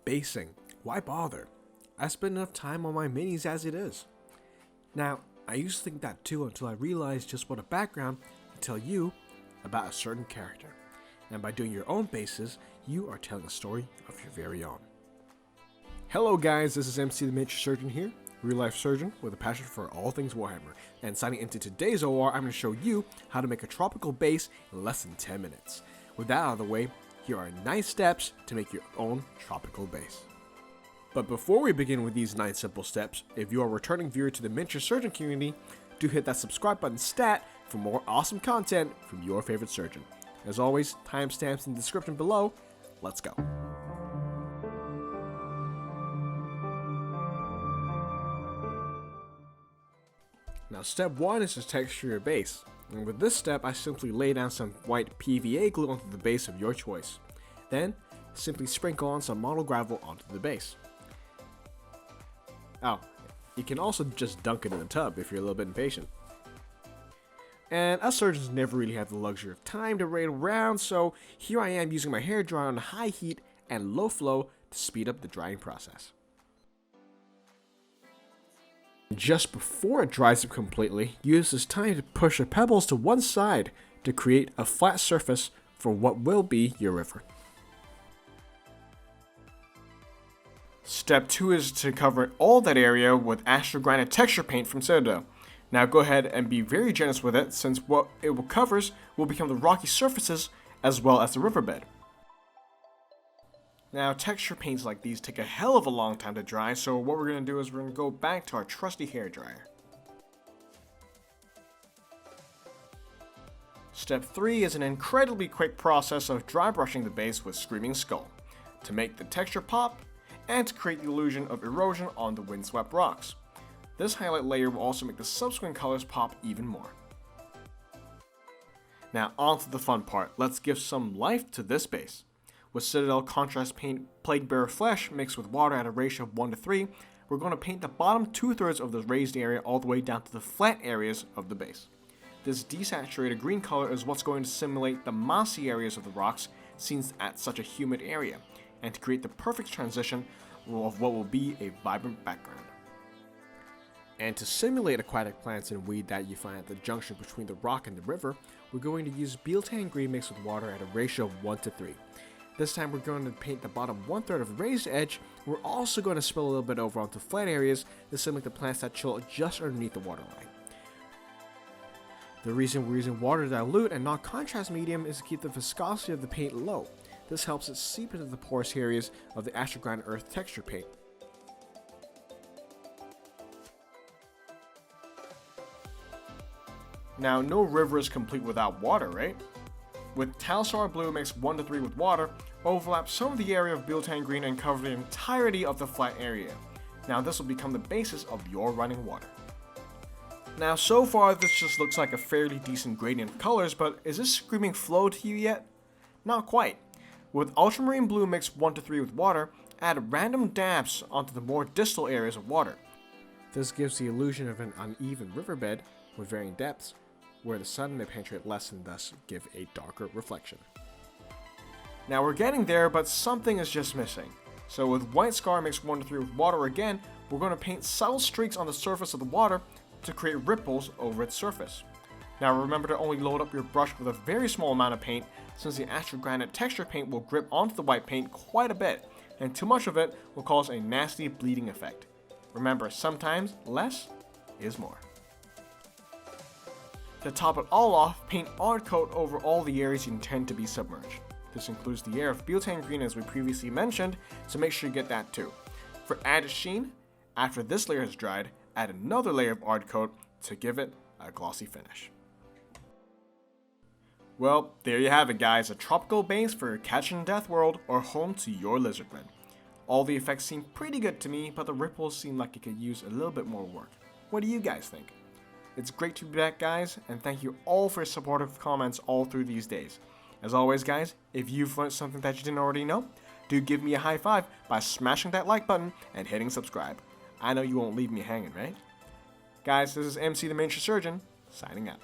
basing. Why bother? I spend enough time on my minis as it is. Now, I used to think that too until I realized just what a background can tell you about a certain character. And by doing your own bases, you are telling a story of your very own. Hello guys, this is MC the Miniature Surgeon here, real life surgeon with a passion for all things Warhammer. And signing into today's OR, I'm going to show you how to make a tropical base in less than 10 minutes. With that out of the way, here are 9 steps to make your own tropical base. But before we begin with these 9 simple steps, if you are a returning viewer to the Miniature Surgeon community, do hit that subscribe button stat for more awesome content from your favorite surgeon. As always, timestamps in the description below. Let's go. Now step 1 is to texture your base. And with this step, I simply lay down some white PVA glue onto the base of your choice. Then, simply sprinkle on some model gravel onto the base. Oh, you can also just dunk it in the tub if you're a little bit impatient. And us surgeons never really have the luxury of time to wait around, so here I am using my hairdryer on high heat and low flow to speed up the drying process. Just before it dries up completely, use this time to push the pebbles to one side to create a flat surface for what will be your river. Step 2 is to cover all that area with Astrogranite texture paint from Citadel. Now go ahead and be very generous with it, since what it covers will become the rocky surfaces as well as the riverbed. Now texture paints like these take a hell of a long time to dry, so what we're going to do is we're going to go back to our trusty hairdryer. Step 3 is an incredibly quick process of dry brushing the base with Screaming Skull to make the texture pop and to create the illusion of erosion on the windswept rocks. This highlight layer will also make the subsequent colors pop even more. Now on to the fun part, let's give some life to this base. With Citadel contrast paint Plaguebearer Flesh mixed with water at a ratio of 1:3, we're going to paint the bottom 2/3 of the raised area all the way down to the flat areas of the base. This desaturated green color is what's going to simulate the mossy areas of the rocks seen at such a humid area, and to create the perfect transition of what will be a vibrant background. And to simulate aquatic plants and weed that you find at the junction between the rock and the river, we're going to use BielTan Green mixed with water at a ratio of 1:3. This time we're going to paint the bottom 1/3 of the raised edge. We're also going to spill a little bit over onto flat areas to simulate the plants that chill just underneath the waterline. The reason we're using water to dilute and not contrast medium is to keep the viscosity of the paint low. This helps it seep into the porous areas of the Astrogranite earth texture paint. Now, no river is complete without water, right? With Talassar Blue mixed 1:3 with water, overlap some of the area of BielTan Green and cover the entirety of the flat area. Now this will become the basis of your running water. Now so far this just looks like a fairly decent gradient of colors, but is this screaming flow to you yet? Not quite. With Ultramarine Blue mixed 1:3 with water, add random dabs onto the more distal areas of water. This gives the illusion of an uneven riverbed with varying depths, where the sun may penetrate less and thus give a darker reflection. Now we're getting there, but something is just missing. So with White Scar mixed 1:3 with water again, we're going to paint subtle streaks on the surface of the water to create ripples over its surface. Now remember to only load up your brush with a very small amount of paint, since the Astrogranite texture paint will grip onto the white paint quite a bit, and too much of it will cause a nasty bleeding effect. Remember, sometimes less is more. To top it all off, paint Ardcoat over all the areas you intend to be submerged. This includes the area of BielTan Green as we previously mentioned, so make sure you get that too. For added sheen, after this layer has dried, add another layer of Ardcoat to give it a glossy finish. Well, there you have it guys, a tropical base for your catch and death world or home to your lizardmen. All the effects seem pretty good to me, but the ripples seem like it could use a little bit more work. What do you guys think? It's great to be back guys, and thank you all for your supportive comments all through these days. As always guys, if you've learned something that you didn't already know, do give me a high five by smashing that like button and hitting subscribe. I know you won't leave me hanging, right? Guys, this is MC the Miniature Surgeon, signing out.